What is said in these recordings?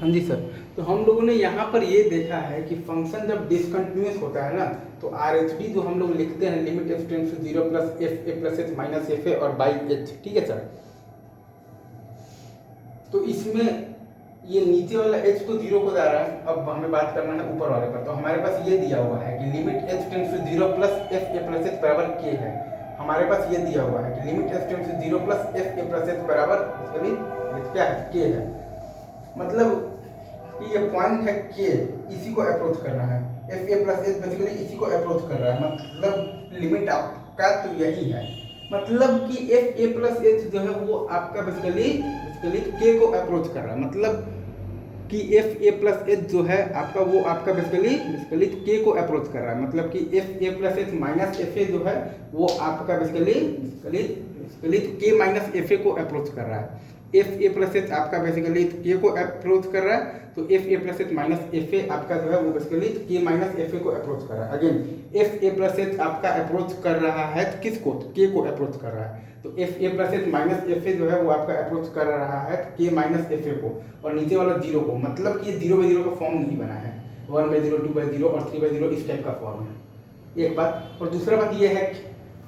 हाँ जी सर। तो हम लोगों ने यहाँ पर ये देखा है कि फंक्शन जब डिसकंटिन्यूअस होता है ना, तो आर एच डी जो हम लोग लिखते हैं limit F tends to 0 plus F A plus H minus F A और बाई एच, ठीक है सर। तो इसमें ये नीचे वाला एच तो 0 को जा रहा है, अब हमें बात करना है ऊपर वाले पर। तो हमारे पास ये दिया हुआ है कि limit H tends to 0 plus F A plus H बराबर के है। हमारे पास ये दिया हुआ है कि limit H tends to 0 plus F A plus H बराबर क्या है, के है। मतलब कि ये पॉइंट है के, इसी को अप्रोच करना है। F A plus H basically इसी को अप्रोच कर रहा है, मतलब लिमिट आपका तो यही है। मतलब कि एफ ए प्लस एच जो है वो आपका बेसिकली के को अप्रोच कर रहा है। मतलब कि एफ ए प्लस एच जो है आपका वो आपका बेसिकली के को अप्रोच कर रहा है। मतलब कि F A plus H minus F ए जो है वो आपका बेसिकली के माइनस एफ ए को अप्रोच कर रहा है। एफ ए प्लस एच आपका बेसिकली के को अप्रोच कर रहा है, तो F A plus H minus F ए आपका जो है वो बेसिकली के माइनस एफ ए को अप्रोच कर रहा है। Again F A plus H आपका अप्रोच कर रहा है किसको, के को अप्रोच कर रहा है। तो F A plus H minus F ए जो है वो आपका अप्रोच कर रहा है के माइनस एफ ए को, और नीचे वाला 0 को। मतलब कि ये 0/0 का फॉर्म नहीं बना है, 1/0, 2/0 और 3/0 इस टाइप का फॉर्म है, एक बात। और दूसरा बात ये है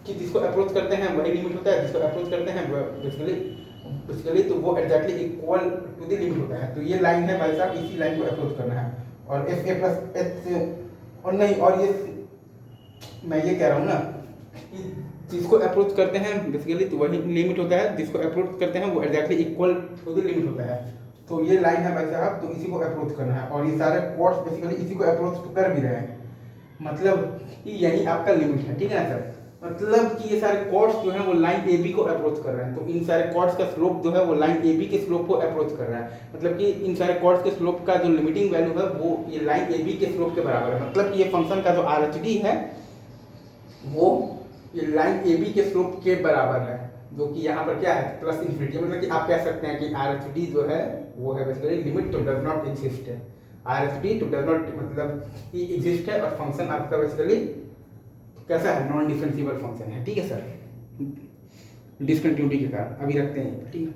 कि जिसको अप्रोच करते हैं वही लिमिट होता है, जिसको अप्रोच करते हैं बेसिकली तो वो exactly equal to the limit होता है। तो ये लाइन है भाई साहब, इसी लाइन को अप्रोच करना है। और एफ ए प्लस एच और नहीं, और ये मैं ये कह रहा हूँ ना कि जिसको अप्रोच करते हैं बेसिकली तो वही लिमिट होता है, जिसको अप्रोच करते हैं वो exactly equal to the limit होता है। तो ये लाइन है भाई साहब, तो इसी को अप्रोच करना है। और ये सारे कोड्स बेसिकली इसी को अप्रोच कर भी रहे हैं, मतलब कि यही आपका लिमिट है, ठीक है ना सर। मतलब कि ये सारे कॉर्ड्स जो हैं वो लाइन ए बी को अप्रोच कर रहे हैं। तो इन सारे कॉर्ड्स का स्लोप जो है वो लाइन ए बी के स्लोप को अप्रोच कर रहा है। मतलब कि इन सारे कॉर्ड्स के स्लोप का जो लिमिटिंग वैल्यू है वो ये लाइन ए बी के स्लोप के बराबर है। मतलब कि ये फंक्शन का जो आर एच डी है वो ये लाइन ए बी के स्लोप के बराबर है, जो कि यहाँ पर क्या है प्लस इन्फिनिटी। मतलब कि आप कह सकते हैं कि आर एच डी जो है वो है बेसिकली लिमिट तो डज नॉट एग्जिस्ट है। आर एच डी तो डज नॉट मतलब कि एग्जिस्ट है, और फंक्शन आपका बेसिकली कैसा है, नॉन डिफरेंशिएबल फंक्शन है, ठीक है सर, डिसकंटिन्यूटी के कारण। अभी रखते हैं, ठीक है।